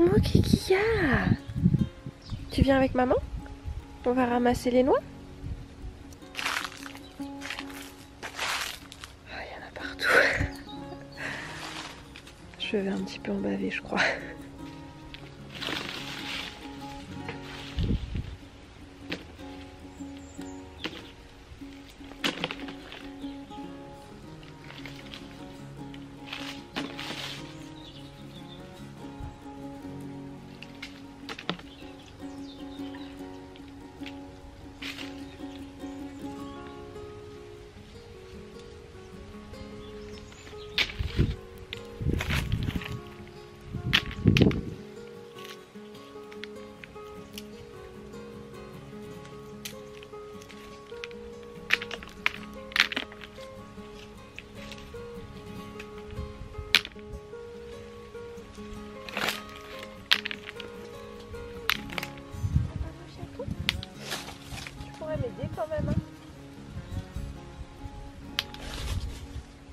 Oh, qu'est-ce qu'il y a? Tu viens avec maman? On va ramasser les noix? Oh, il y en a partout. Je vais un petit peu en baver, je crois. M'aider quand même.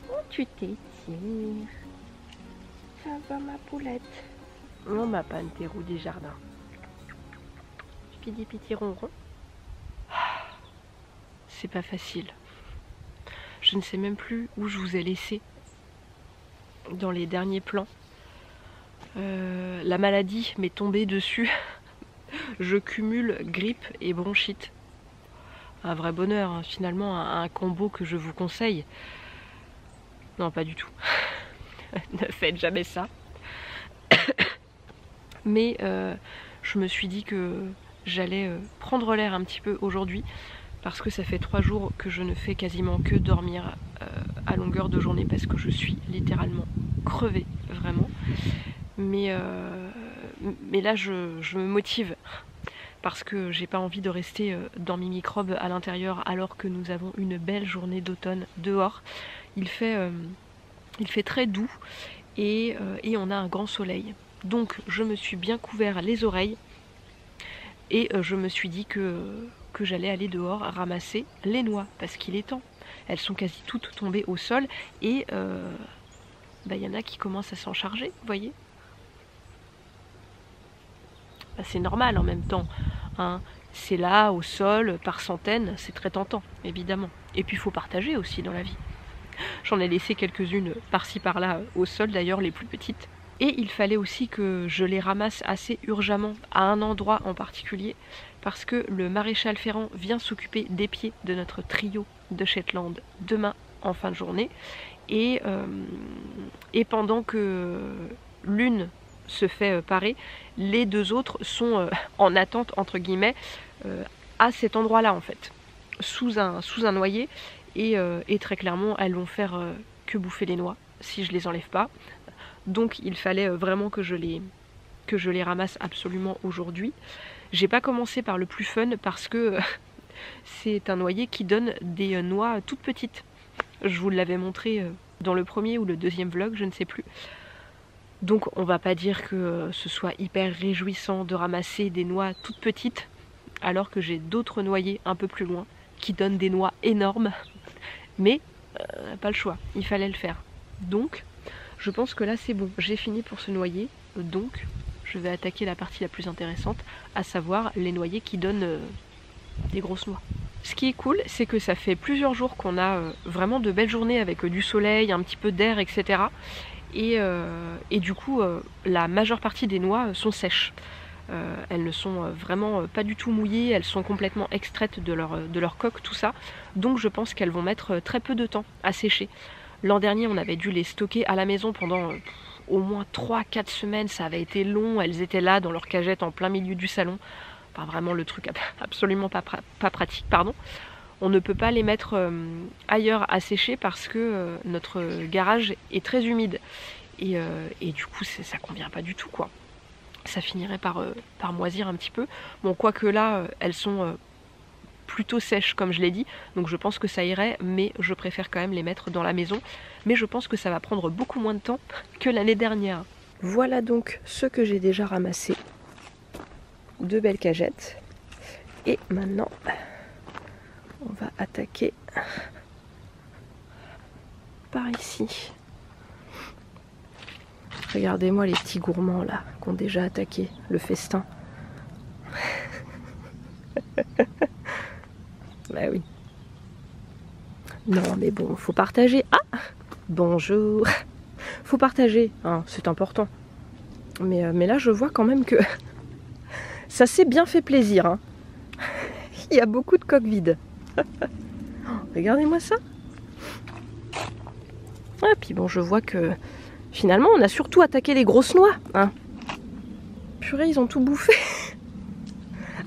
Oh, tu t'étires. Ça va ma poulette. Oh ma pantérou des jardins. Pidi piti ronron. C'est pas facile. Je ne sais même plus où je vous ai laissé dans les derniers plans. La maladie m'est tombée dessus. Je cumule grippe et bronchite. Un vrai bonheur, hein. Finalement un combo que je vous conseille. Non, pas du tout. Ne faites jamais ça. Mais je me suis dit que j'allais prendre l'air un petit peu aujourd'hui parce que ça fait 3 jours que je ne fais quasiment que dormir à longueur de journée parce que je suis littéralement crevée, vraiment. Mais là je me motive parce que j'ai pas envie de rester dans mes microbes à l'intérieur alors que nous avons une belle journée d'automne dehors. Il fait très doux et on a un grand soleil. Donc je me suis bien couvert les oreilles et je me suis dit que j'allais aller dehors ramasser les noix parce qu'il est temps. Elles sont quasi toutes tombées au sol et y en a qui commencent à s'en charger, vous voyez. C'est normal en même temps, hein. C'est là, au sol, par centaines, c'est très tentant, évidemment. Et puis il faut partager aussi dans la vie. J'en ai laissé quelques-unes par-ci par-là au sol, d'ailleurs les plus petites. Et il fallait aussi que je les ramasse assez urgemment à un endroit en particulier, parce que le maréchal Ferrand vient s'occuper des pieds de notre trio de Shetland demain en fin de journée. Et pendant que l'une se fait parer, les 2 autres sont en attente entre guillemets à cet endroit-là en fait, sous un noyer et très clairement elles vont faire que bouffer les noix si je les enlève pas. Donc il fallait vraiment que je les ramasse absolument aujourd'hui. J'ai pas commencé par le plus fun parce que c'est un noyer qui donne des noix toutes petites. Je vous l'avais montré dans le premier ou le deuxième vlog, je ne sais plus. Donc on va pas dire que ce soit hyper réjouissant de ramasser des noix toutes petites alors que j'ai d'autres noyers un peu plus loin qui donnent des noix énormes. Mais pas le choix, il fallait le faire. Donc je pense que là c'est bon, j'ai fini pour ce noyer. Donc je vais attaquer la partie la plus intéressante, à savoir les noyers qui donnent des grosses noix. Ce qui est cool, c'est que ça fait plusieurs jours qu'on a vraiment de belles journées avec du soleil, un petit peu d'air, etc. Et du coup, la majeure partie des noix sont sèches. Elles ne sont vraiment pas du tout mouillées, elles sont complètement extraites de leur coque, tout ça. Donc je pense qu'elles vont mettre très peu de temps à sécher. L'an dernier, on avait dû les stocker à la maison pendant au moins 3-4 semaines. Ça avait été long, elles étaient là dans leur cagette en plein milieu du salon. Enfin, vraiment le truc absolument pas pratique, pardon. On ne peut pas les mettre ailleurs à sécher parce que notre garage est très humide. Et du coup, ça convient pas du tout, quoi. Ça finirait par moisir un petit peu. Bon, quoique là, elles sont plutôt sèches, comme je l'ai dit. Donc je pense que ça irait, mais je préfère quand même les mettre dans la maison. Mais je pense que ça va prendre beaucoup moins de temps que l'année dernière. Voilà donc ce que j'ai déjà ramassé. 2 belles cagettes. Et maintenant, on va attaquer par ici. Regardez-moi les petits gourmands là, qui ont déjà attaqué le festin. Bah oui. Non mais bon, faut partager. Ah, bonjour. Faut partager, hein, c'est important. Mais là je vois quand même que ça s'est bien fait plaisir. Hein. Il y a beaucoup de coques vides. Regardez-moi ça. Et puis bon, je vois que finalement on a surtout attaqué les grosses noix. Hein. Purée, ils ont tout bouffé.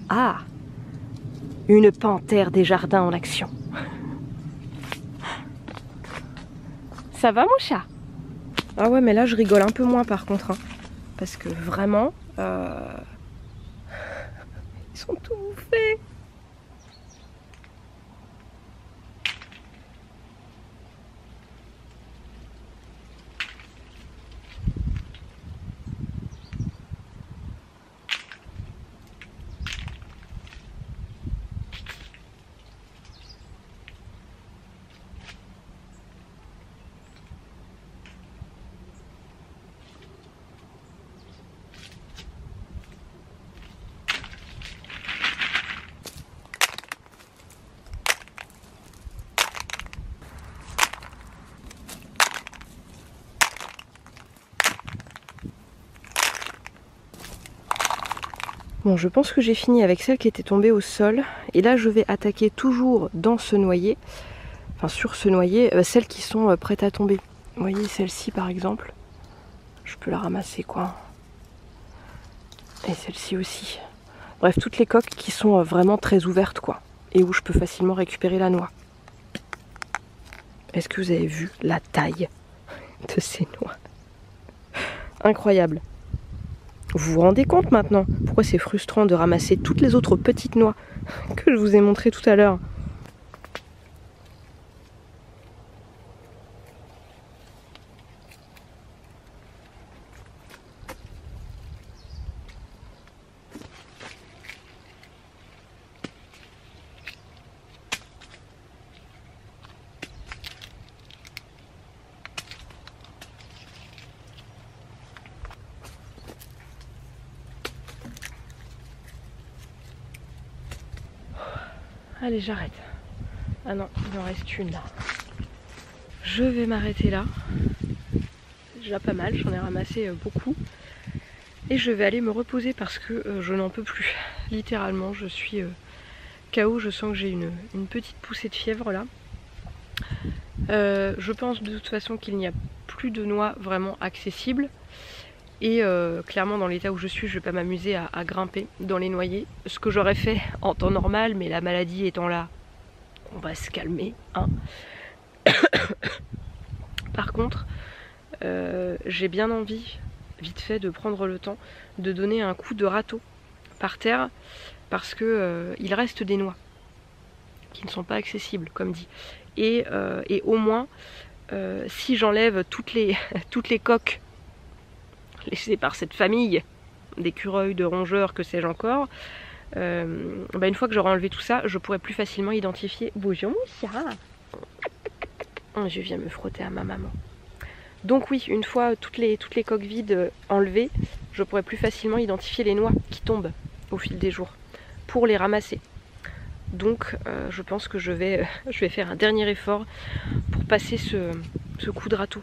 Ah, une panthère des jardins en action. Ça va mon chat? Ah ouais, mais là je rigole un peu moins par contre. Hein, parce que vraiment, ils sont tout bouffés. Bon, je pense que j'ai fini avec celle qui était tombée au sol. Et là, je vais attaquer toujours dans ce noyer, enfin sur ce noyer, celles qui sont prêtes à tomber. Vous voyez, celle-ci par exemple, je peux la ramasser quoi. Et celle-ci aussi. Bref, toutes les coques qui sont vraiment très ouvertes quoi. Et où je peux facilement récupérer la noix. Est-ce que vous avez vu la taille de ces noix? Incroyable. Vous vous rendez compte maintenant pourquoi c'est frustrant de ramasser toutes les autres petites noix que je vous ai montrées tout à l'heure? Allez, j'arrête. Ah non, il en reste une là. Je vais m'arrêter là. C'est déjà pas mal, j'en ai ramassé beaucoup. Et je vais aller me reposer parce que je n'en peux plus. Littéralement, je suis KO. Je sens que j'ai une petite poussée de fièvre là. Je pense de toute façon qu'il n'y a plus de noix vraiment accessibles. Et clairement dans l'état où je suis, je vais pas m'amuser à grimper dans les noyers. Ce que j'aurais fait en temps normal, mais la maladie étant là, on va se calmer. Hein. Par contre, j'ai bien envie, vite fait, de prendre le temps de donner un coup de râteau par terre. Parce que il reste des noix qui ne sont pas accessibles, comme dit. Et au moins, si j'enlève toutes les coques laissé par cette famille d'écureuils, de rongeurs, que sais-je encore, une fois que j'aurai enlevé tout ça, je pourrai plus facilement identifier. Bonjour mon chat. Je viens me frotter à ma maman. Donc oui, une fois toutes les coques vides enlevées, je pourrai plus facilement identifier les noix qui tombent au fil des jours pour les ramasser. Donc je pense que je vais faire un dernier effort pour passer ce coup de râteau.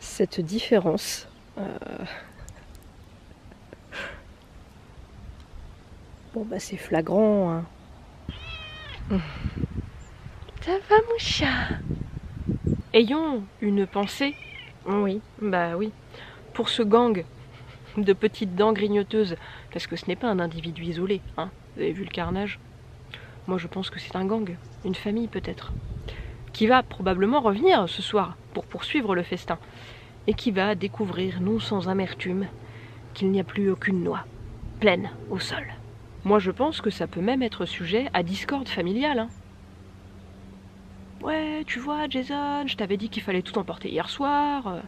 Cette différence. Bon bah c'est flagrant. Hein. Ça va mon chat? Ayons une pensée. Oui, bah oui. Pour ce gang de petites dents grignoteuses. Parce que ce n'est pas un individu isolé. Hein. Vous avez vu le carnage? Moi je pense que c'est un gang. Une famille peut-être. Qui va probablement revenir ce soir pour poursuivre le festin. Et qui va découvrir, non sans amertume, qu'il n'y a plus aucune noix, pleine au sol. Moi je pense que ça peut même être sujet à discorde familiale. Hein. Ouais, tu vois, Jason, je t'avais dit qu'il fallait tout emporter hier soir.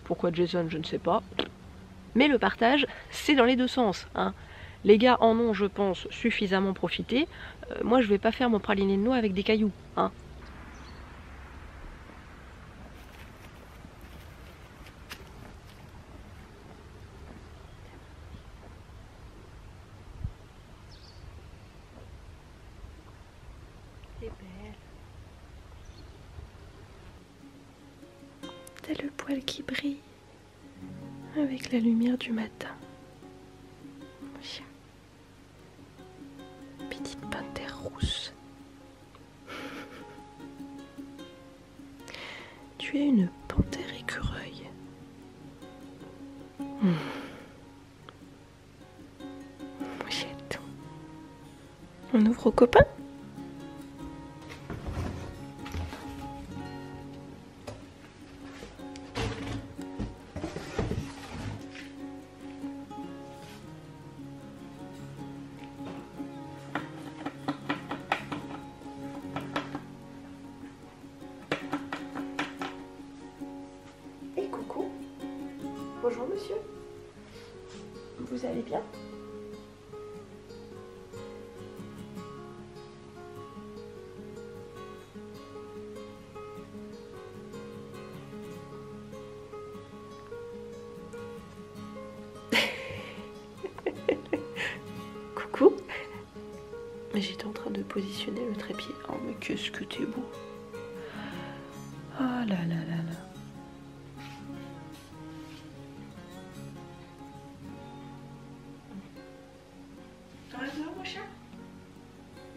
Pourquoi Jason, je ne sais pas. Mais le partage, c'est dans les deux sens, hein. Les gars en ont, je pense, suffisamment profité. Moi, je vais pas faire mon praliné de noix avec des cailloux, hein. C'est belle. T'as le poil qui brille avec la lumière du matin. Petite panthère rousse. Tu es une panthère écureuil. Mouchette. On ouvre aux copains? Bonjour monsieur, vous allez bien? Coucou. Mais j'étais en train de positionner le trépied. Oh mais qu'est-ce que t'es beau. Oh là là là là. Mon chat?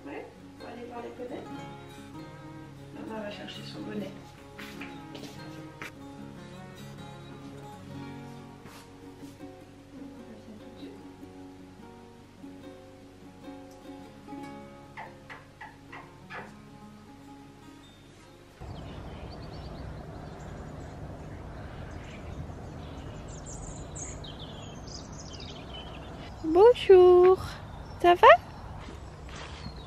Ouais, on va aller voir les fenêtres. Maman va chercher son bonnet. Bonjour, ça va?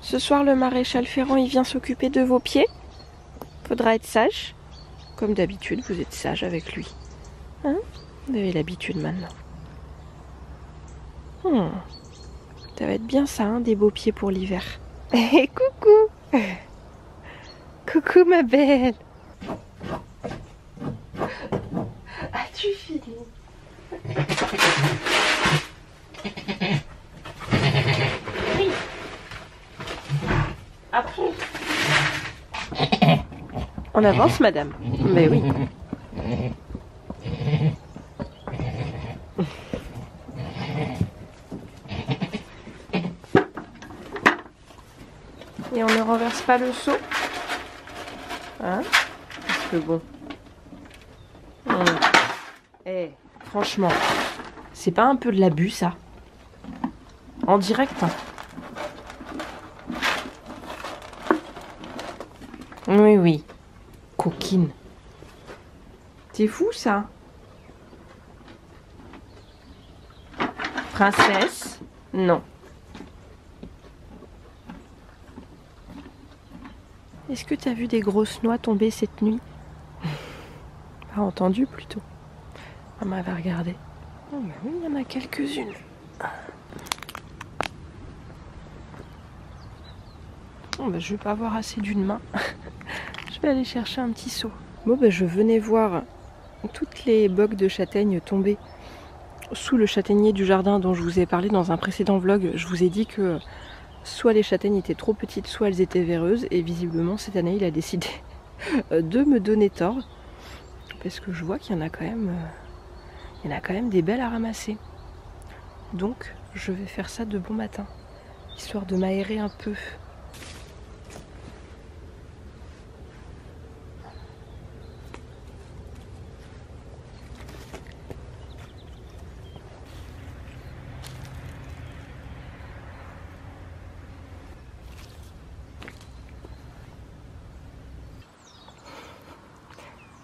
Ce soir, le maréchal Ferrand, il vient s'occuper de vos pieds. Faudra être sage. Comme d'habitude, vous êtes sage avec lui. Hein? Vous avez l'habitude maintenant. Ça va être bien ça, hein, des beaux pieds pour l'hiver. Coucou! Coucou ma belle! As-tu fini? Oui. Après. En avance, madame. Mais oui. Et on ne renverse pas le seau. Hein? Parce que bon. Eh, franchement, c'est pas un peu de l'abus, ça? En direct, hein? Oui, oui. Coquine. C'est fou, ça. Princesse? Non. Est-ce que t'as vu des grosses noix tomber cette nuit? Pas entendu, plutôt. Maman va regarder. Oh, mais oui, il y en a quelques-unes. Bon, bah, je vais pas avoir assez d'une main. Je vais aller chercher un petit seau. Bon, bah, je venais voir toutes les bogues de châtaignes tombées sous le châtaignier du jardin dont je vous ai parlé dans un précédent vlog. Je vous ai dit que soit les châtaignes étaient trop petites, soit elles étaient véreuses. Et visiblement, cette année, il a décidé de me donner tort. Parce que je vois qu'il y en a quand même... il y en a quand même des belles à ramasser. Donc, je vais faire ça de bon matin. Histoire de m'aérer un peu.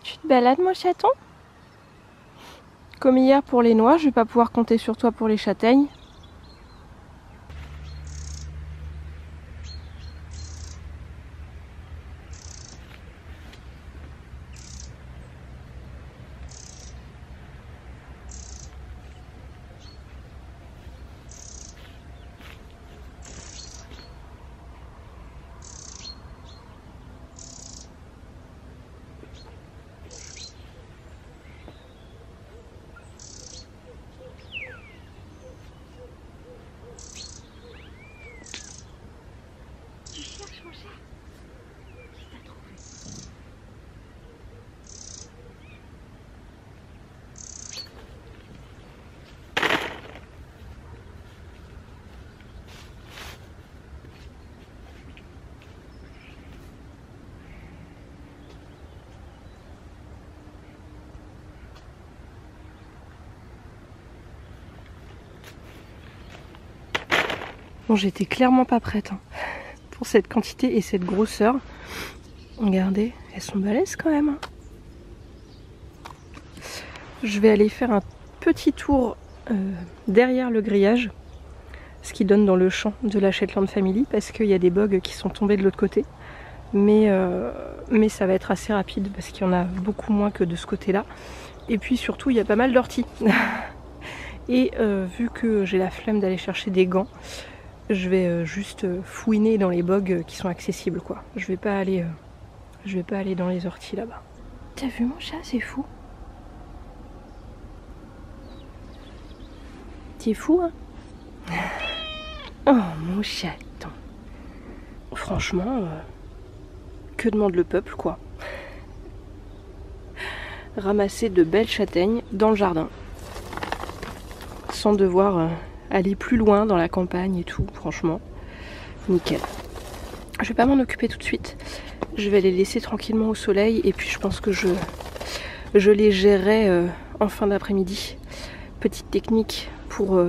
Tu te balades, mon chaton? Comme hier pour les noix, je vais pas pouvoir compter sur toi pour les châtaignes. Bon, j'étais clairement pas prête hein, pour cette quantité et cette grosseur. Regardez, elles sont balèzes quand même. Hein. Je vais aller faire un petit tour derrière le grillage, ce qui donne dans le champ de la Shetland Family, parce qu'il y a des bugs qui sont tombés de l'autre côté. Mais ça va être assez rapide parce qu'il y en a beaucoup moins que de ce côté-là. Et puis surtout, il y a pas mal d'orties. Et vu que j'ai la flemme d'aller chercher des gants, je vais juste fouiner dans les bogs qui sont accessibles, quoi. Je vais pas aller dans les orties là-bas. T'as vu mon chat, c'est fou. T'es fou, hein? Oh mon chaton. Franchement, que demande le peuple, quoi? Ramasser de belles châtaignes dans le jardin. Sans devoir aller plus loin dans la campagne et tout, franchement. Nickel. Je vais pas m'en occuper tout de suite. Je vais les laisser tranquillement au soleil et puis je pense que je les gérerai en fin d'après-midi. Petite technique pour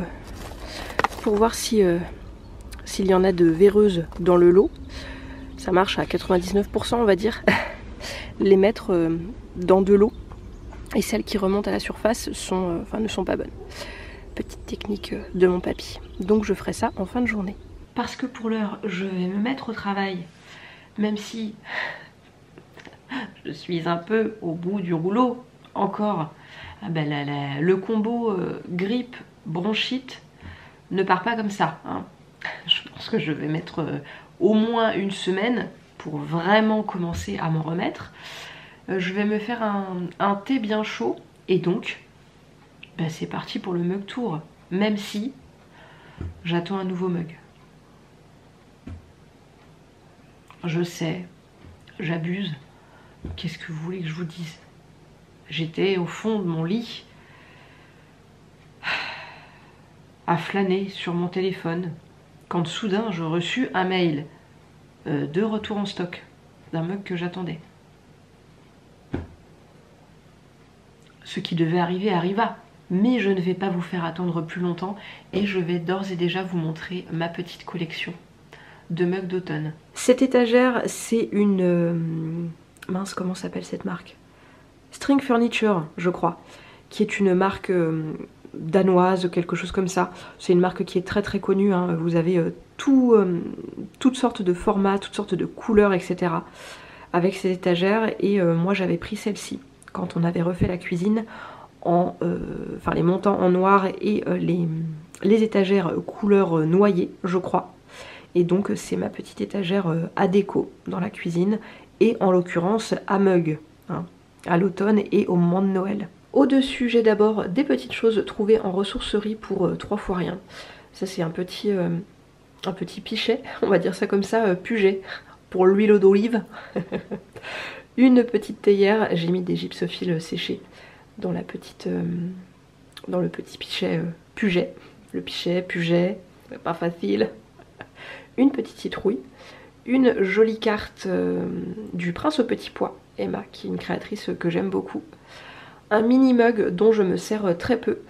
voir s'il y en a de véreuses dans le lot. Ça marche à 99% on va dire. Les mettre dans de l'eau et celles qui remontent à la surface ne sont pas bonnes. Petite technique de mon papy. Donc je ferai ça en fin de journée. Parce que pour l'heure, je vais me mettre au travail, même si je suis un peu au bout du rouleau encore. Le combo grippe, bronchite ne part pas comme ça. Hein. Je pense que je vais mettre au moins une semaine pour vraiment commencer à m'en remettre. Je vais me faire un thé bien chaud et donc c'est parti pour le mug tour, même si j'attends un nouveau mug. Je sais, j'abuse. Qu'est-ce que vous voulez que je vous dise? J'étais au fond de mon lit à flâner sur mon téléphone quand soudain je reçus un mail de retour en stock d'un mug que j'attendais. Ce qui devait arriver arriva, mais je ne vais pas vous faire attendre plus longtemps et je vais d'ores et déjà vous montrer ma petite collection de mugs d'automne. Cette étagère, c'est une... mince, comment s'appelle cette marque? String Furniture, je crois, qui est une marque danoise, quelque chose comme ça. C'est une marque qui est très très connue, hein. Vous avez toutes sortes de formats, toutes sortes de couleurs, etc. avec ces étagères et moi j'avais pris celle-ci quand on avait refait la cuisine en les montants en noir et les étagères couleur noyée, je crois. Et donc c'est ma petite étagère à déco dans la cuisine et en l'occurrence à mug, hein, à l'automne et au moment de Noël. Au-dessus, j'ai d'abord des petites choses trouvées en ressourcerie pour 3 fois rien. Ça c'est un petit pichet, on va dire ça comme ça, puget, pour l'huile d'olive. Une petite théière, j'ai mis des gypsophiles séchés dans le petit pichet puget. Le pichet, puget, pas facile. Une petite citrouille. Une jolie carte du Prince au Petit Pois, Emma, qui est une créatrice que j'aime beaucoup. Un mini mug dont je me sers très peu,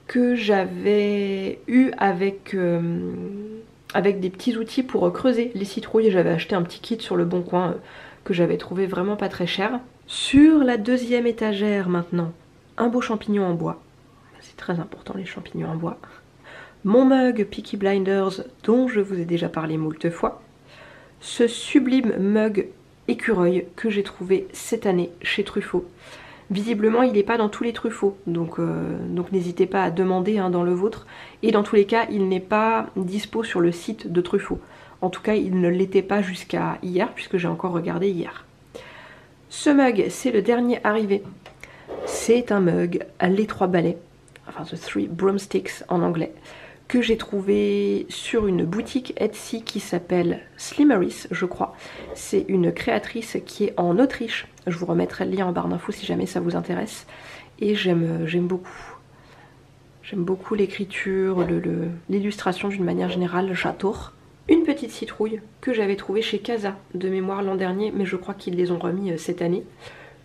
que j'avais eu avec des petits outils pour creuser les citrouilles. J'avais acheté un petit kit sur le Bon Coin que j'avais trouvé vraiment pas très cher. Sur la deuxième étagère maintenant, un beau champignon en bois. C'est très important les champignons en bois. Mon mug Peaky Blinders dont je vous ai déjà parlé moult fois. Ce sublime mug écureuil que j'ai trouvé cette année chez Truffaut. Visiblement il n'est pas dans tous les Truffauts, donc n'hésitez pas à demander dans le vôtre. Et dans tous les cas il n'est pas dispo sur le site de Truffaut. En tout cas il ne l'était pas jusqu'à hier puisque j'ai encore regardé hier. Ce mug c'est le dernier arrivé. C'est un mug à les 3 balais, enfin The Three Broomsticks en anglais, que j'ai trouvé sur une boutique Etsy qui s'appelle Slimeris, je crois. C'est une créatrice qui est en Autriche. Je vous remettrai le lien en barre d'infos si jamais ça vous intéresse. Et j'aime beaucoup. J'aime beaucoup l'écriture, l'illustration d'une manière générale, j'adore. Une petite citrouille que j'avais trouvée chez Casa de mémoire l'an dernier, mais je crois qu'ils les ont remis cette année.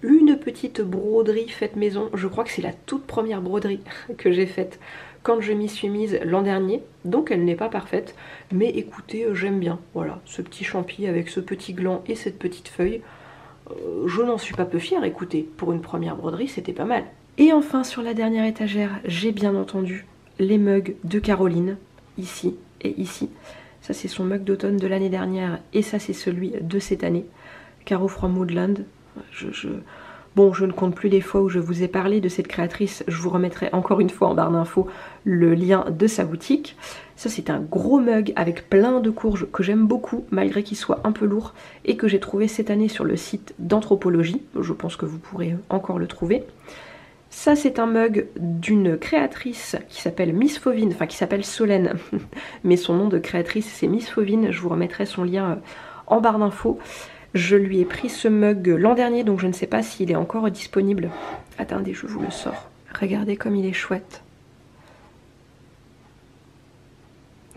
Une petite broderie faite maison, je crois que c'est la toute première broderie que j'ai faite quand je m'y suis mise l'an dernier, donc elle n'est pas parfaite, mais écoutez, j'aime bien. Voilà, ce petit champi avec ce petit gland et cette petite feuille, je n'en suis pas peu fière, écoutez, pour une première broderie, c'était pas mal. Et enfin, sur la dernière étagère, j'ai bien entendu les mugs de Caroline, ici et ici. Ça, c'est son mug d'automne de l'année dernière, et ça, c'est celui de cette année. Caro from Woodland. Bon, je ne compte plus les fois où je vous ai parlé de cette créatrice. Je vous remettrai encore une fois en barre d'infos le lien de sa boutique. Ça, c'est un gros mug avec plein de courges que j'aime beaucoup, malgré qu'il soit un peu lourd, et que j'ai trouvé cette année sur le site d'Anthropologie. Je pense que vous pourrez encore le trouver. Ça, c'est un mug d'une créatrice qui s'appelle Miss Fauvine, enfin qui s'appelle Solène, mais son nom de créatrice, c'est Miss Fauvine. Je vous remettrai son lien en barre d'infos. Je lui ai pris ce mug l'an dernier, donc je ne sais pas s'il est encore disponible. Attendez, je vous le sors. Regardez comme il est chouette.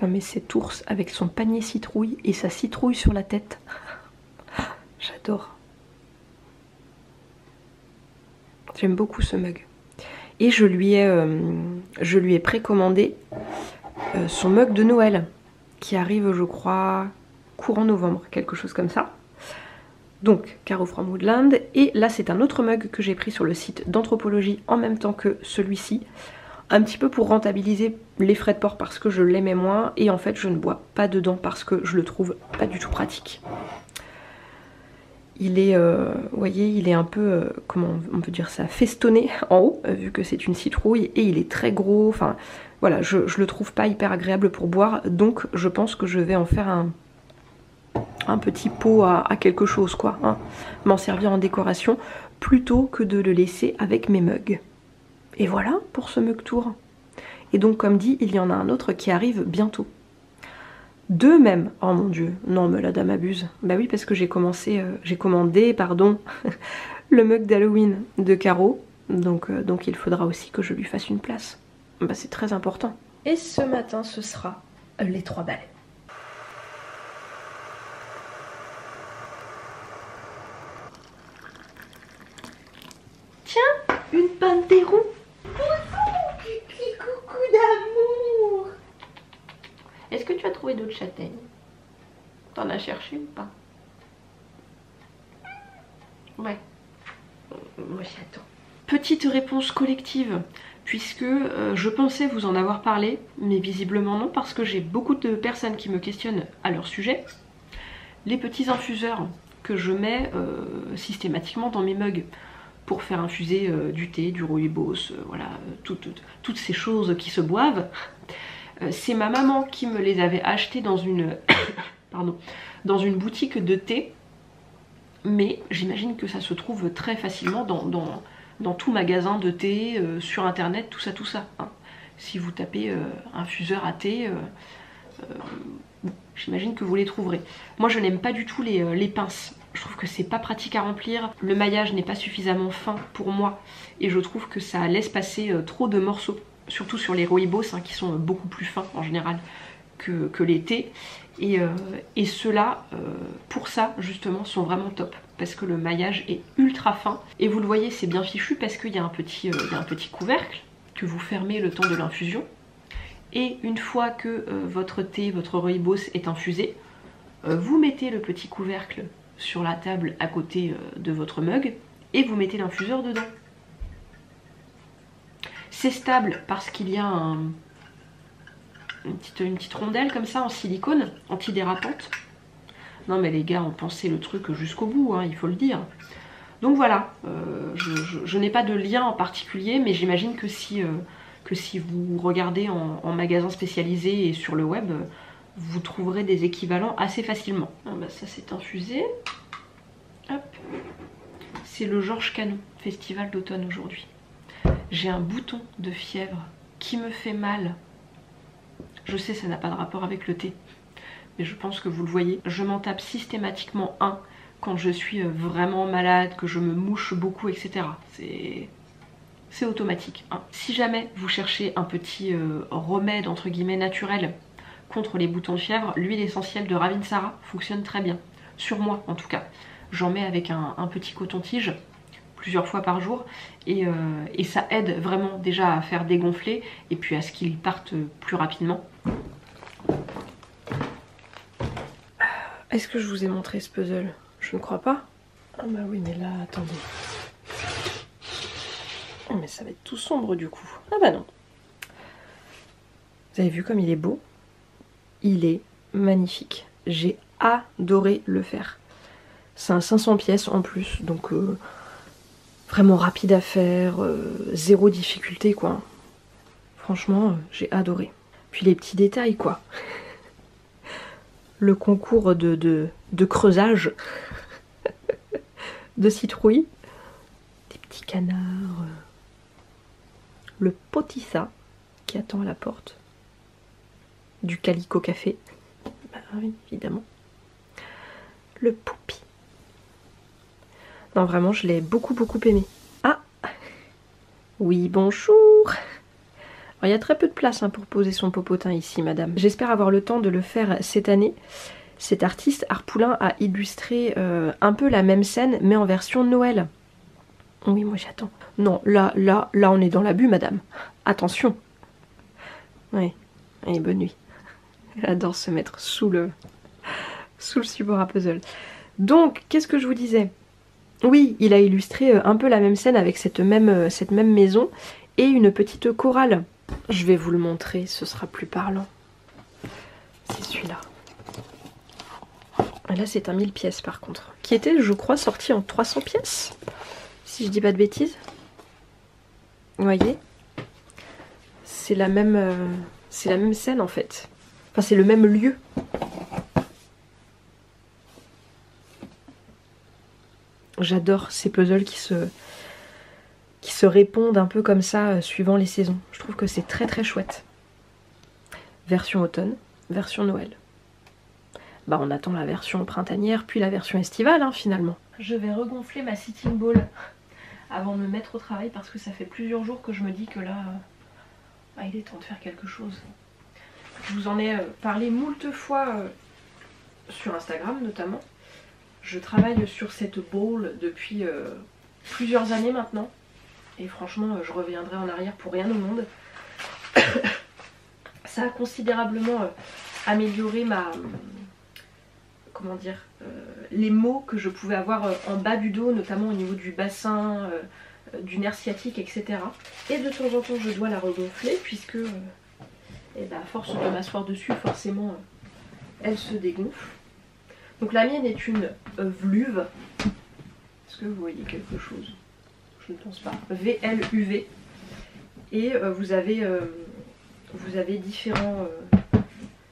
Non mais cet ours avec son panier citrouille et sa citrouille sur la tête. J'adore. J'aime beaucoup ce mug. Et je lui ai précommandé son mug de Noël, qui arrive, je crois, courant novembre, quelque chose comme ça. Donc, Caro from Woodland. Et là, c'est un autre mug que j'ai pris sur le site d'Anthropologie en même temps que celui-ci. Un petit peu pour rentabiliser les frais de port parce que je l'aimais moins. Et en fait, je ne bois pas dedans parce que je le trouve pas du tout pratique. Il est, vous voyez, il est un peu, comment on peut dire ça, festonné en haut, vu que c'est une citrouille. Et il est très gros, enfin, voilà, je le trouve pas hyper agréable pour boire. Donc, je pense que je vais en faire un petit pot à quelque chose, quoi, hein, m'en servir en décoration plutôt que de le laisser avec mes mugs. Et voilà pour ce mug tour. Et donc, comme dit, il y en a un autre qui arrive bientôt. Deux même. Oh mon dieu, non mais la dame abuse. Bah oui, parce que j'ai commandé, pardon, le mug d'Halloween de Caro. Donc il faudra aussi que je lui fasse une place. Bah c'est très important. Et ce matin, ce sera les 3 balais. Tiens, une panthéron. Coucou d'amour. Est-ce que tu as trouvé d'autres châtaignes? T'en as cherché ou pas? Ouais. Moi j'attends. Petite réponse collective, puisque je pensais vous en avoir parlé, mais visiblement non, parce que j'ai beaucoup de personnes qui me questionnent à leur sujet. Les petits infuseurs que je mets systématiquement dans mes mugs pour faire infuser du thé, du rooibos, voilà, toutes ces choses qui se boivent. C'est ma maman qui me les avait achetés dans une, pardon, dans une boutique de thé, mais j'imagine que ça se trouve très facilement dans tout magasin de thé, sur internet, tout ça. Hein. Si vous tapez infuseur à thé, j'imagine que vous les trouverez. Moi je n'aime pas du tout les pinces. Je trouve que c'est pas pratique à remplir, le maillage n'est pas suffisamment fin pour moi et je trouve que ça laisse passer trop de morceaux, surtout sur les rooibos hein, qui sont beaucoup plus fins en général que les thés. Et ceux-là, pour ça justement, sont vraiment top parce que le maillage est ultra fin et vous le voyez, c'est bien fichu parce qu'il y a un petit couvercle que vous fermez le temps de l'infusion. Et une fois que votre thé, votre rooibos est infusé, vous mettez le petit couvercle sur la table à côté de votre mug et vous mettez l'infuseur dedans. C'est stable parce qu'il y a une petite rondelle comme ça en silicone, antidérapante. Non mais les gars, on pensait le truc jusqu'au bout, hein, il faut le dire. Donc voilà, je n'ai pas de lien en particulier, mais j'imagine que si vous regardez en magasin spécialisé et sur le web, vous trouverez des équivalents assez facilement. Ah bah ça c'est infusé. Hop. C'est le Georges Canon, festival d'automne aujourd'hui. J'ai un bouton de fièvre qui me fait mal. Je sais, ça n'a pas de rapport avec le thé, mais je pense que vous le voyez. Je m'en tape systématiquement un quand je suis vraiment malade, que je me mouche beaucoup, etc. C'est automatique. Hein. Si jamais vous cherchez un petit remède entre guillemets naturel contre les boutons de fièvre, l'huile essentielle de Ravinsara fonctionne très bien. Sur moi en tout cas. J'en mets avec un petit coton-tige, plusieurs fois par jour et ça aide vraiment déjà à faire dégonfler et puis à ce qu'ils partent plus rapidement. Est-ce que je vous ai montré ce puzzle? Je ne crois pas. Ah bah oui, mais là, attendez. Oh, mais ça va être tout sombre du coup. Ah bah non. Vous avez vu comme il est beau? Il est magnifique. J'ai adoré le faire. C'est un 500 pièces en plus, donc vraiment rapide à faire, zéro difficulté quoi. Franchement, j'ai adoré. Puis les petits détails quoi. Le concours de creusage de citrouilles, des petits canards, le potissa qui attend à la porte, du calico café, bah oui évidemment, le poupi. Non vraiment je l'ai beaucoup aimé. Ah oui bonjour. Alors, il y a très peu de place hein, pour poser son popotin ici madame. J'espère avoir le temps de le faire cette année. Cet artiste Art Poulain a illustré un peu la même scène mais en version Noël. Oui moi j'attends. Non là on est dans l'abus madame. Attention. Oui, allez bonne nuit. Elle adore se mettre sous le support à puzzle. Donc qu'est-ce que je vous disais? Oui, il a illustré un peu la même scène avec cette même maison et une petite chorale. Je vais vous le montrer, ce sera plus parlant. C'est celui-là. Là c'est un 1000 pièces par contre. Qui était je crois sorti en 300 pièces. Si je dis pas de bêtises. Vous voyez? C'est la même scène en fait. Enfin c'est le même lieu. J'adore ces puzzles qui se répondent un peu comme ça suivant les saisons. Je trouve que c'est très chouette. Version automne, version Noël. Bah on attend la version printanière puis la version estivale hein, finalement. Je vais regonfler ma sitting ball avant de me mettre au travail parce que ça fait plusieurs jours que je me dis que là il est temps de faire quelque chose. Je vous en ai parlé moult fois sur Instagram notamment. Je travaille sur cette bowl depuis plusieurs années maintenant. Et franchement, je reviendrai en arrière pour rien au monde. Ça a considérablement amélioré ma... Comment dire les maux que je pouvais avoir en bas du dos, notamment au niveau du bassin, du nerf sciatique, etc. Et de temps en temps, je dois la regonfler puisque, à force de m'asseoir dessus, forcément, elle se dégonfle. Donc la mienne est une Vluve. Est-ce que vous voyez quelque chose? Je ne pense pas. VLUV. Et vous avez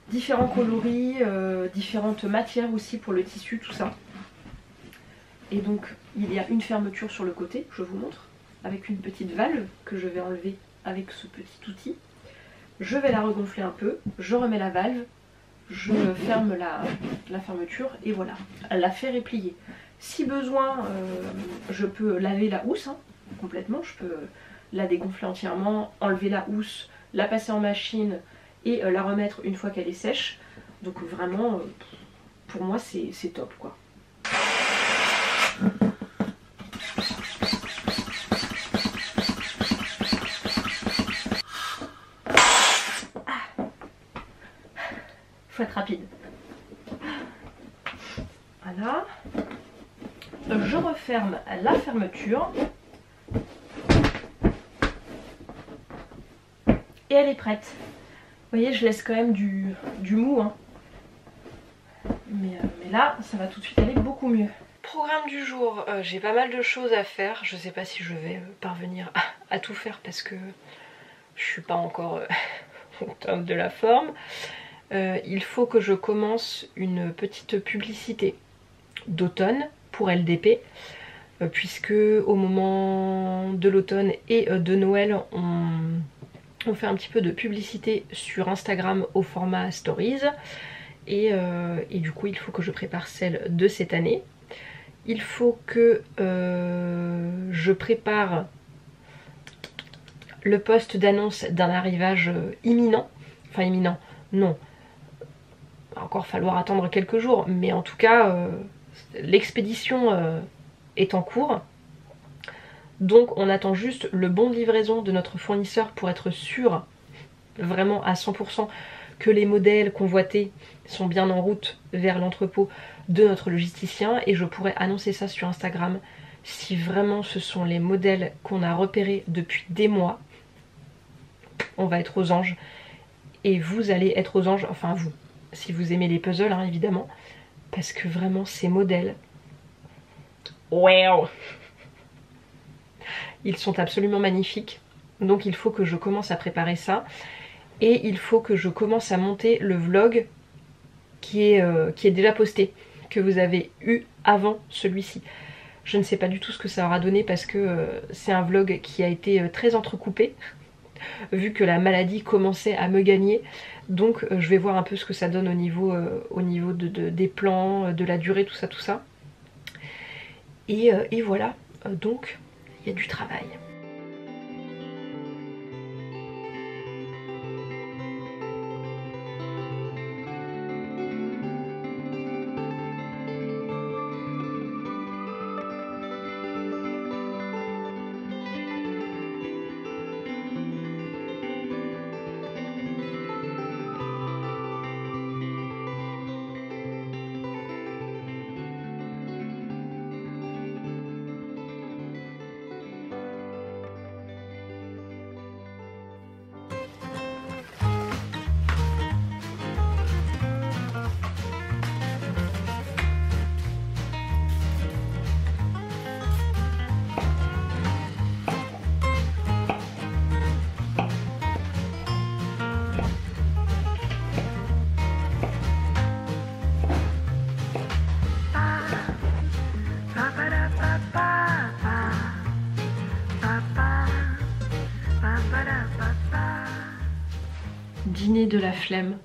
différents coloris, différentes matières aussi pour le tissu, tout ça. Et donc il y a une fermeture sur le côté, je vous montre, avec une petite valve que je vais enlever avec ce petit outil. Je vais la regonfler un peu, je remets la valve, je ferme la fermeture et voilà, l'affaire est pliée. Si besoin, je peux laver la housse hein, complètement, je peux la dégonfler entièrement, enlever la housse, la passer en machine et la remettre une fois qu'elle est sèche. Donc vraiment, pour moi c'est top quoi. Faut être rapide. Voilà. Je referme la fermeture. Et elle est prête. Vous voyez, je laisse quand même du mou. Hein. Mais là, ça va tout de suite aller beaucoup mieux. Programme du jour, j'ai pas mal de choses à faire. Je sais pas si je vais parvenir à tout faire parce que je suis pas encore au top de la forme. Il faut que je commence une petite publicité d'automne pour LDP puisque au moment de l'automne et de Noël on fait un petit peu de publicité sur Instagram au format Stories et du coup il faut que je prépare celle de cette année. Il faut que je prépare le post d'annonce d'un arrivage imminent, enfin imminent, non, il va encore falloir attendre quelques jours, mais en tout cas l'expédition est en cours. Donc on attend juste le bon de livraison de notre fournisseur pour être sûr vraiment à 100% que les modèles convoités sont bien en route vers l'entrepôt de notre logisticien, et je pourrais annoncer ça sur Instagram si vraiment ce sont les modèles qu'on a repérés depuis des mois. On va être aux anges et vous allez être aux anges, enfin vous, si vous aimez les puzzles hein, évidemment, parce que vraiment ces modèles, wow, ils sont absolument magnifiques. Donc il faut que je commence à préparer ça. Et il faut que je commence à monter le vlog qui est déjà posté, que vous avez eu avant celui-ci. Je ne sais pas du tout ce que ça aura donné parce que c'est un vlog qui a été très entrecoupé, vu que la maladie commençait à me gagner. Donc je vais voir un peu ce que ça donne au niveau des plans, de la durée, tout ça. Et voilà, donc il y a du travail. Dîner de la flemme,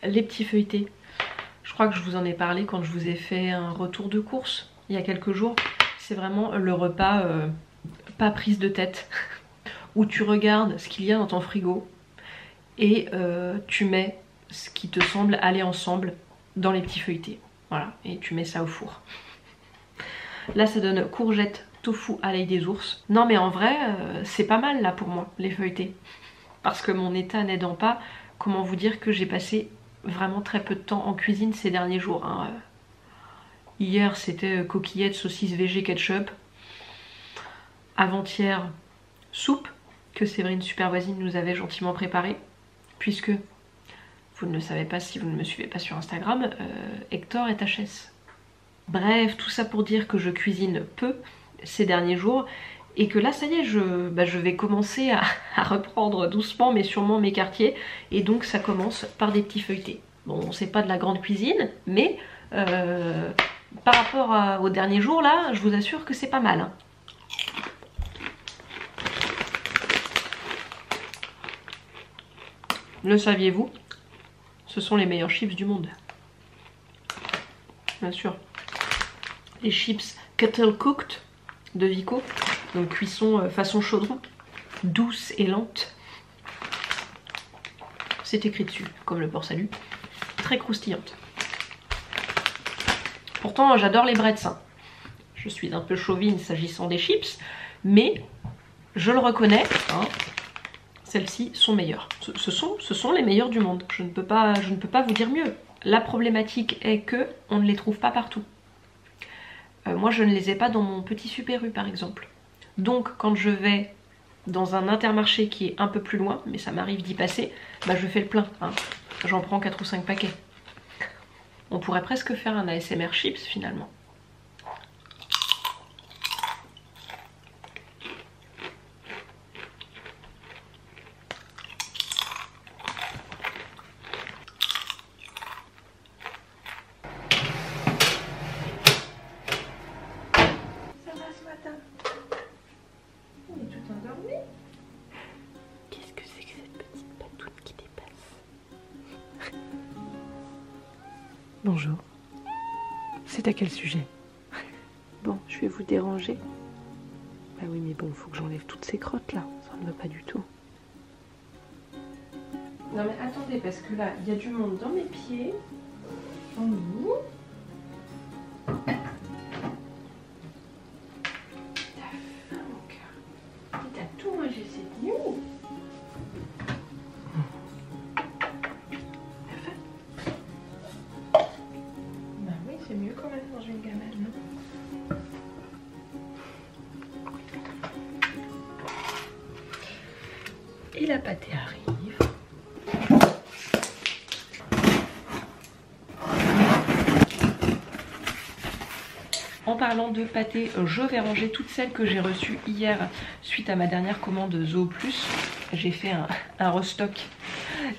les petits feuilletés. Je crois que je vous en ai parlé quand je vous ai fait un retour de course il y a quelques jours. C'est vraiment le repas pas prise de tête, où tu regardes ce qu'il y a dans ton frigo et tu mets ce qui te semble aller ensemble dans les petits feuilletés. Voilà, et tu mets ça au four. Là ça donne courgettes, tofu à l'ail des ours. Non mais en vrai, c'est pas mal là pour moi, les feuilletés. Parce que mon état n'aidant pas, comment vous dire que j'ai passé vraiment très peu de temps en cuisine ces derniers jours. Hein. Hier c'était coquillettes, saucisses, végé, ketchup. Avant-hier, soupe que Séverine super voisine nous avait gentiment préparée. Puisque, vous ne le savez pas si vous ne me suivez pas sur Instagram, Hector est HS. Bref, tout ça pour dire que je cuisine peu ces derniers jours. Et que là ça y est, je vais commencer à reprendre doucement mais sûrement mes quartiers. Et donc ça commence par des petits feuilletés. Bon, c'est pas de la grande cuisine, mais par rapport aux derniers jours là, je vous assure que c'est pas mal. Hein. Le saviez-vous? Ce sont les meilleurs chips du monde. Bien sûr. Les chips Kettle Cooked de Vico. Donc cuisson façon chaudron, douce et lente. C'est écrit dessus, comme le port salut. Très croustillante. Pourtant j'adore les breads. Hein. Je suis un peu chauvine s'agissant des chips, mais je le reconnais, hein, celles-ci sont meilleures. Ce sont les meilleures du monde. Je ne peux pas vous dire mieux. La problématique est que on ne les trouve pas partout. Moi je ne les ai pas dans mon petit Super U par exemple. Donc quand je vais dans un Intermarché qui est un peu plus loin, mais ça m'arrive d'y passer, bah je fais le plein. Hein. J'en prends 4 ou 5 paquets. On pourrait presque faire un ASMR chips finalement. Bonjour. C'est à quel sujet? Bon, je vais vous déranger. Bah oui, mais bon, il faut que j'enlève toutes ces crottes là. Ça ne va pas du tout. Non mais attendez, parce que là, il y a du monde dans mes pieds. En nous. Et la pâtée arrive. En parlant de pâté, je vais ranger toutes celles que j'ai reçues hier suite à ma dernière commande Zoo Plus. J'ai fait un restock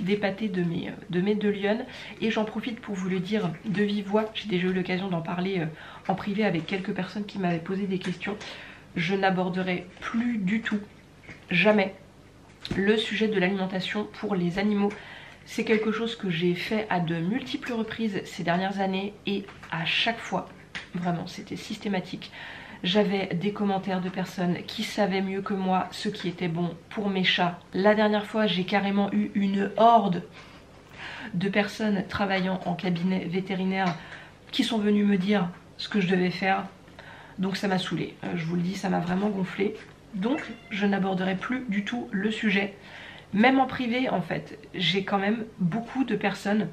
des pâtés de mes deux lionnes et j'en profite pour vous le dire de vive voix. J'ai déjà eu l'occasion d'en parler en privé avec quelques personnes qui m'avaient posé des questions. Je n'aborderai plus du tout, jamais, le sujet de l'alimentation pour les animaux. C'est quelque chose que j'ai fait à de multiples reprises ces dernières années et à chaque fois, vraiment, c'était systématique. J'avais des commentaires de personnes qui savaient mieux que moi ce qui était bon pour mes chats. La dernière fois, j'ai carrément eu une horde de personnes travaillant en cabinet vétérinaire qui sont venues me dire ce que je devais faire. Donc ça m'a saoulée. Je vous le dis, ça m'a vraiment gonflé. Donc je n'aborderai plus du tout le sujet. Même en privé, en fait, j'ai quand même beaucoup de personnes,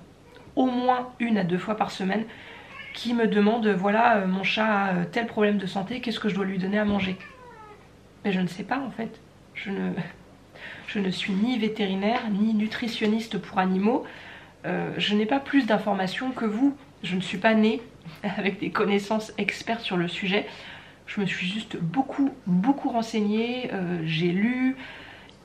au moins 1 à 2 fois par semaine, qui me demandent, voilà, mon chat a tel problème de santé, qu'est-ce que je dois lui donner à manger? Mais je ne sais pas en fait. Je ne suis ni vétérinaire, ni nutritionniste pour animaux. Je n'ai pas plus d'informations que vous. Je ne suis pas née avec des connaissances expertes sur le sujet. Je me suis juste beaucoup renseignée, j'ai lu,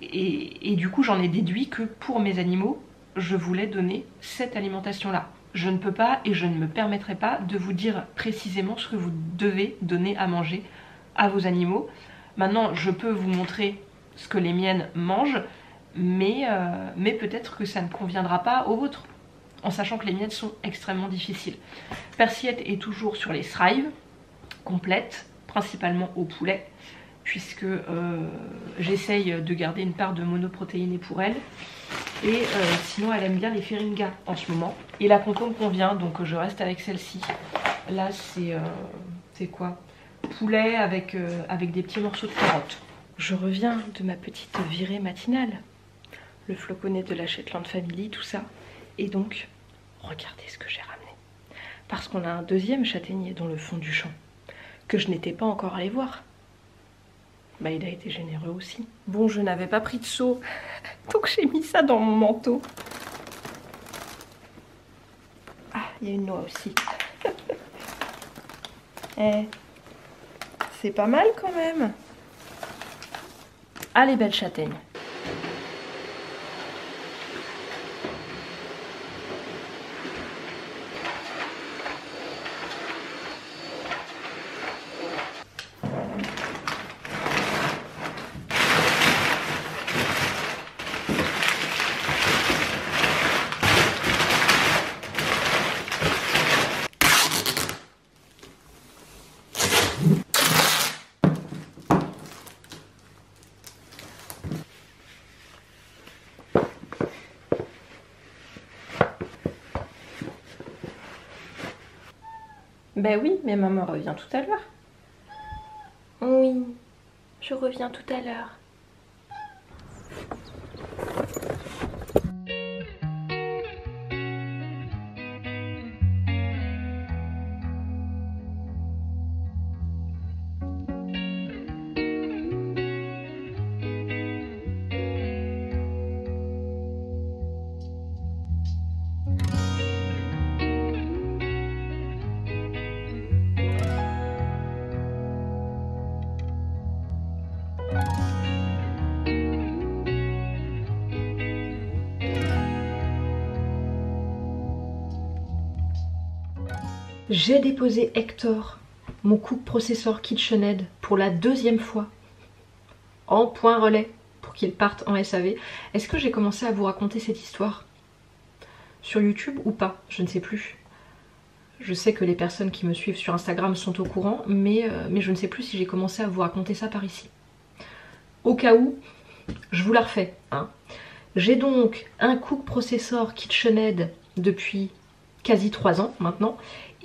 et du coup j'en ai déduit que pour mes animaux, je voulais donner cette alimentation-là. Je ne peux pas et je ne me permettrai pas de vous dire précisément ce que vous devez donner à manger à vos animaux. Maintenant, je peux vous montrer ce que les miennes mangent, mais peut-être que ça ne conviendra pas aux vôtres, en sachant que les miennes sont extrêmement difficiles. Persillette est toujours sur les thrive, complète, principalement au poulet, puisque j'essaye de garder une part de monoprotéinée pour elle. Et sinon elle aime bien les feringas en ce moment. Et la concombre convient, donc je reste avec celle-ci. Là c'est quoi? Poulet avec des petits morceaux de carottes. Je reviens de ma petite virée matinale. Le floconnet de la Shetland Family, tout ça. Et donc, regardez ce que j'ai ramené. Parce qu'on a un deuxième châtaignier dans le fond du champ, que je n'étais pas encore allée voir. Bah, il a été généreux aussi. Bon, je n'avais pas pris de seau, donc j'ai mis ça dans mon manteau. Ah, il y a une noix aussi. Eh, c'est pas mal quand même. Ah, les belles châtaignes. Ben oui, mais maman revient tout à l'heure. Oui, je reviens tout à l'heure. J'ai déposé Hector, mon cook processor KitchenAid, pour la 2e fois en point relais pour qu'il parte en SAV. Est-ce que j'ai commencé à vous raconter cette histoire sur YouTube ou pas? Je ne sais plus. Je sais que les personnes qui me suivent sur Instagram sont au courant, mais je ne sais plus si j'ai commencé à vous raconter ça par ici. Au cas où, je vous la refais. Hein. J'ai donc un cook processor KitchenAid depuis quasi 3 ans maintenant,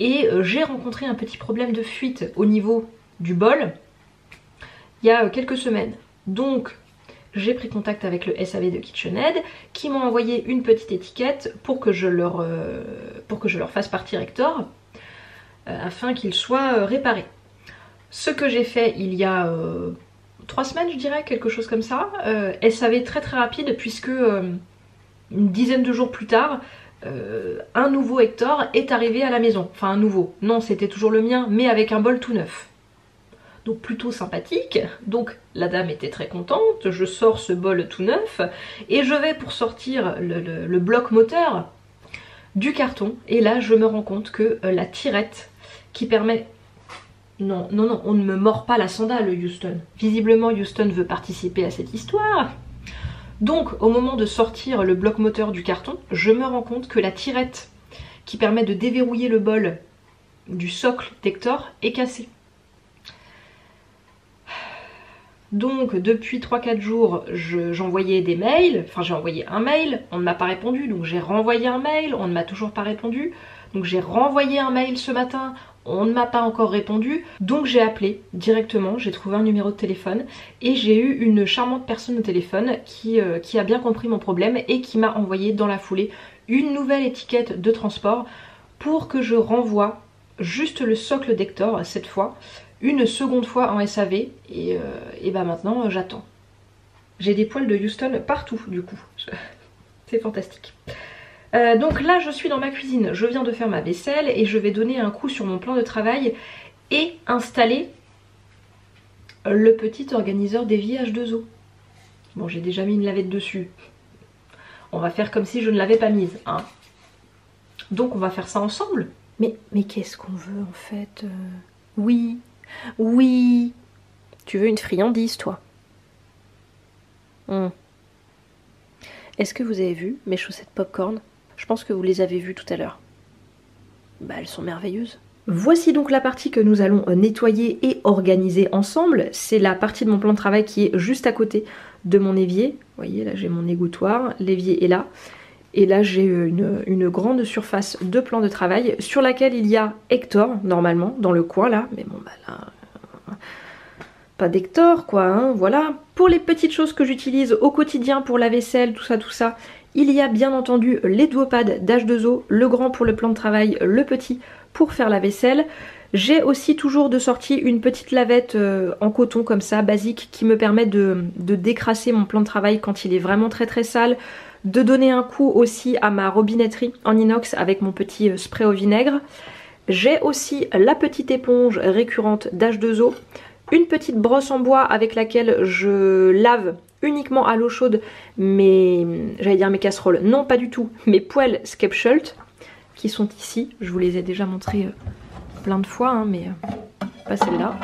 et j'ai rencontré un petit problème de fuite au niveau du bol il y a quelques semaines. Donc j'ai pris contact avec le SAV de KitchenAid qui m'ont envoyé une petite étiquette pour que je leur fasse partir Hector afin qu'il soit réparé. Ce que j'ai fait il y a 3 semaines je dirais, quelque chose comme ça. SAV très très rapide puisque une dizaine de jours plus tard, un nouveau Hector est arrivé à la maison. Enfin un nouveau, non c'était toujours le mien, mais avec un bol tout neuf. Donc plutôt sympathique, donc la dame était très contente, je sors ce bol tout neuf, et je vais pour sortir le bloc moteur du carton, et là je me rends compte que la tirette qui permet... Non, non, non, on ne me mord pas la sandale Houston. Visiblement Houston veut participer à cette histoire. Donc au moment de sortir le bloc moteur du carton, je me rends compte que la tirette qui permet de déverrouiller le bol du socle d'Hector est cassée. Donc depuis 3-4 jours, j'envoyais des mails, enfin j'ai envoyé un mail, on ne m'a pas répondu, donc j'ai renvoyé un mail, on ne m'a toujours pas répondu, donc j'ai renvoyé un mail ce matin, on ne m'a pas encore répondu, donc j'ai appelé directement, j'ai trouvé un numéro de téléphone et j'ai eu une charmante personne au téléphone qui a bien compris mon problème et qui m'a envoyé dans la foulée une nouvelle étiquette de transport pour que je renvoie juste le socle d'Hector cette fois, une seconde fois en SAV et bah maintenant j'attends. J'ai des poils de Houston partout du coup, c'est fantastique. Donc là je suis dans ma cuisine, je viens de faire ma vaisselle et je vais donner un coup sur mon plan de travail et installer le petit organiseur d'évier H2O. Bon j'ai déjà mis une lavette dessus, on va faire comme si je ne l'avais pas mise, hein. Donc on va faire ça ensemble. Mais qu'est-ce qu'on veut en fait? Oui. Oui, tu veux une friandise, toi? Est-ce que vous avez vu mes chaussettes popcorn? Je pense que vous les avez vues tout à l'heure. Bah, elles sont merveilleuses. Voici donc la partie que nous allons nettoyer et organiser ensemble. C'est la partie de mon plan de travail qui est juste à côté de mon évier. Vous voyez, là j'ai mon égouttoir, l'évier est là. Et là j'ai une grande surface de plan de travail sur laquelle il y a Hector, normalement, dans le coin là. Mais bon, bah là... pas d'Hector quoi, hein, voilà. Pour les petites choses que j'utilise au quotidien pour la vaisselle, tout ça, il y a bien entendu les duopads d'H2O, le grand pour le plan de travail, le petit pour faire la vaisselle. J'ai aussi toujours de sortie une petite lavette en coton comme ça, basique, qui me permet de décrasser mon plan de travail quand il est vraiment très sale, de donner un coup aussi à ma robinetterie en inox avec mon petit spray au vinaigre. J'ai aussi la petite éponge récurrente d'H2O, une petite brosse en bois avec laquelle je lave uniquement à l'eau chaude j'allais dire mes casseroles, non pas du tout, mes poêles Skepschult qui sont ici, je vous les ai déjà montrées plein de fois, hein, mais pas celle-là,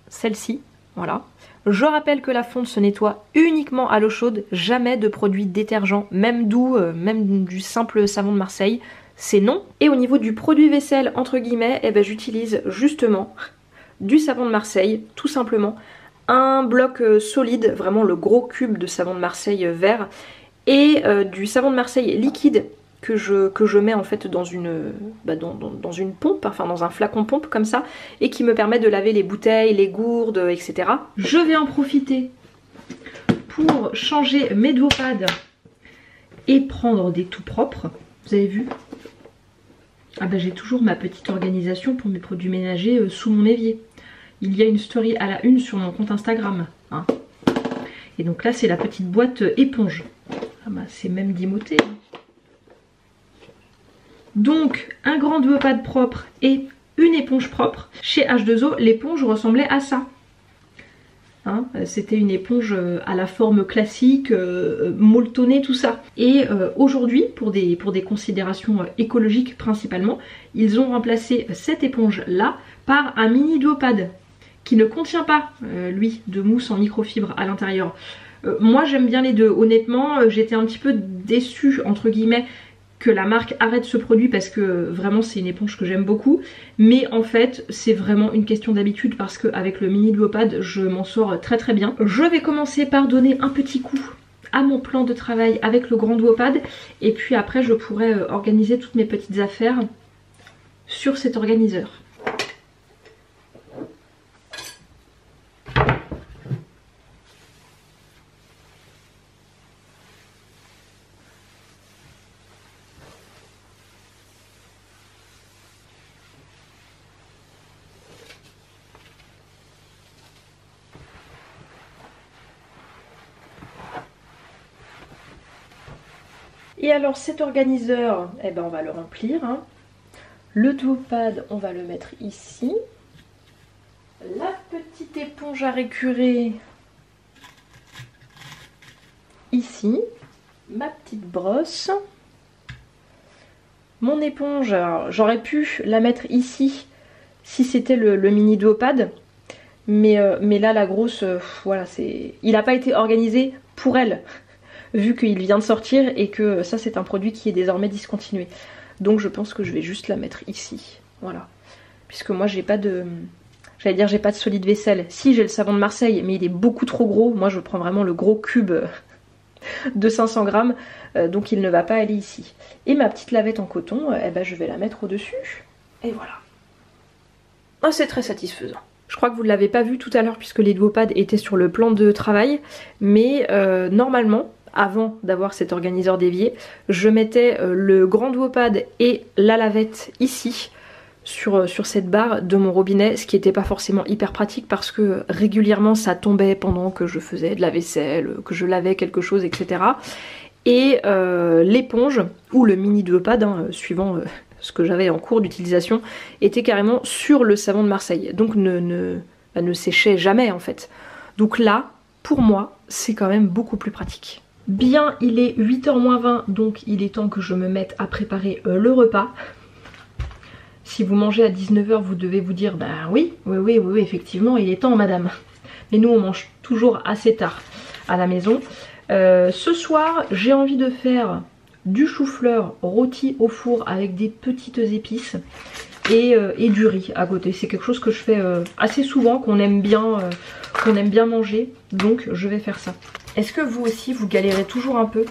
celle-ci, voilà. Je rappelle que la fonte se nettoie uniquement à l'eau chaude, jamais de produits détergents, même doux, même du simple savon de Marseille, c'est non. Et au niveau du produit vaisselle, entre guillemets, eh ben, j'utilise justement du savon de Marseille, tout simplement, un bloc solide, vraiment le gros cube de savon de Marseille vert, et du savon de Marseille liquide que je mets en fait dans une pompe, enfin dans un flacon pompe comme ça, et qui me permet de laver les bouteilles, les gourdes, etc. Je vais en profiter pour changer mes duopads et prendre des tout propres. Vous avez vu? Ah bah j'ai toujours ma petite organisation pour mes produits ménagers sous mon évier. Il y a une story à la une sur mon compte Instagram, hein. Et donc là c'est la petite boîte éponge. Ah bah c'est même d'Imoté. Donc un grand duopad propre et une éponge propre. Chez H2O, l'éponge ressemblait à ça. Hein, c'était une éponge à la forme classique, molletonnée, tout ça. Et aujourd'hui, pour des considérations écologiques principalement, ils ont remplacé cette éponge-là par un mini duopad qui ne contient pas, lui, de mousse en microfibre à l'intérieur. Moi j'aime bien les deux, honnêtement, j'étais un petit peu déçue, entre guillemets, que la marque arrête ce produit parce que vraiment c'est une éponge que j'aime beaucoup, mais en fait c'est vraiment une question d'habitude parce qu'avec le mini duopad je m'en sors très bien. Je vais commencer par donner un petit coup à mon plan de travail avec le grand duopad et puis après je pourrai organiser toutes mes petites affaires sur cet organiseur. Et alors cet organiseur, eh ben, on va le remplir. Hein. Le duopad, on va le mettre ici. La petite éponge à récurer ici. Ma petite brosse. Mon éponge, j'aurais pu la mettre ici si c'était le mini duopad. Mais là la grosse, voilà, il n'a pas été organisé pour elle. Vu qu'il vient de sortir et que ça c'est un produit qui est désormais discontinué. Donc je pense que je vais juste la mettre ici. Voilà. Puisque moi j'ai pas de... J'allais dire j'ai pas de solide vaisselle. Si, j'ai le savon de Marseille, mais il est beaucoup trop gros. Moi je prends vraiment le gros cube de 500 grammes. Donc il ne va pas aller ici. Et ma petite lavette en coton, eh ben, je vais la mettre au-dessus. Et voilà. Ah, c'est très satisfaisant. Je crois que vous ne l'avez pas vu tout à l'heure puisque les duopads étaient sur le plan de travail. Mais normalement... Avant d'avoir cet organiseur d'évier, je mettais le grand duopad et la lavette ici, sur cette barre de mon robinet, ce qui n'était pas forcément hyper pratique parce que régulièrement ça tombait pendant que je faisais de la vaisselle, que je lavais quelque chose, etc. Et l'éponge, ou le mini duopad, hein, suivant ce que j'avais en cours d'utilisation, était carrément sur le savon de Marseille. Donc ne séchait jamais en fait. Donc là, pour moi, c'est quand même beaucoup plus pratique. Bien, il est 8h moins 20, donc il est temps que je me mette à préparer le repas. Si vous mangez à 19h, vous devez vous dire, bah oui, effectivement, il est temps madame. Mais nous, on mange toujours assez tard à la maison. Ce soir, j'ai envie de faire du chou-fleur rôti au four avec des petites épices et du riz à côté. C'est quelque chose que je fais assez souvent, qu'on aime bien manger, donc je vais faire ça. Est-ce que vous aussi, vous galérez toujours un peu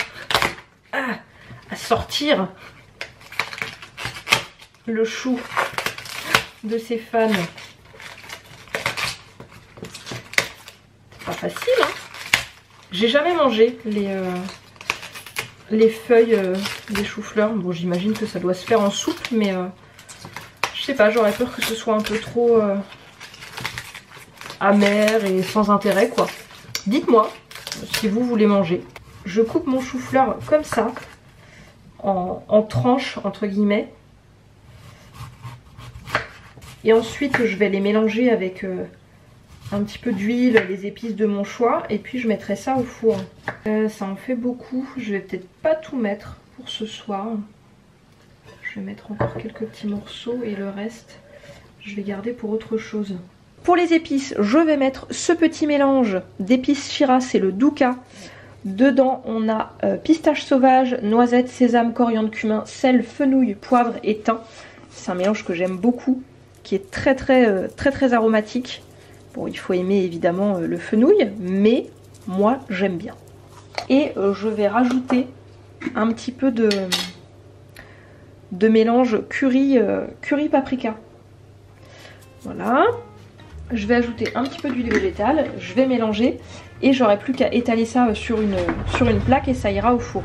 à sortir le chou de ces fans? C'est pas facile, hein. J'ai jamais mangé les feuilles des choux-fleurs. Bon, j'imagine que ça doit se faire en soupe, mais je sais pas, j'aurais peur que ce soit un peu trop amer et sans intérêt, quoi. Dites-moi si vous voulez manger. Je coupe mon chou-fleur comme ça, en tranches entre guillemets. Et ensuite je vais les mélanger avec un petit peu d'huile, les épices de mon choix. Et puis je mettrai ça au four. Ça en fait beaucoup. Je vais peut-être pas tout mettre pour ce soir. Je vais mettre encore quelques petits morceaux et le reste je vais garder pour autre chose. Pour les épices, je vais mettre ce petit mélange d'épices Shiraz, c'est le Douka. Dedans, on a pistache sauvage, noisette, sésame, coriandre, cumin, sel, fenouil, poivre et thym. C'est un mélange que j'aime beaucoup, qui est très aromatique. Bon, il faut aimer évidemment le fenouil, mais moi j'aime bien. Et je vais rajouter un petit peu de mélange curry paprika. Voilà. Je vais ajouter un petit peu d'huile végétale, je vais mélanger et j'aurai plus qu'à étaler ça sur une plaque et ça ira au four.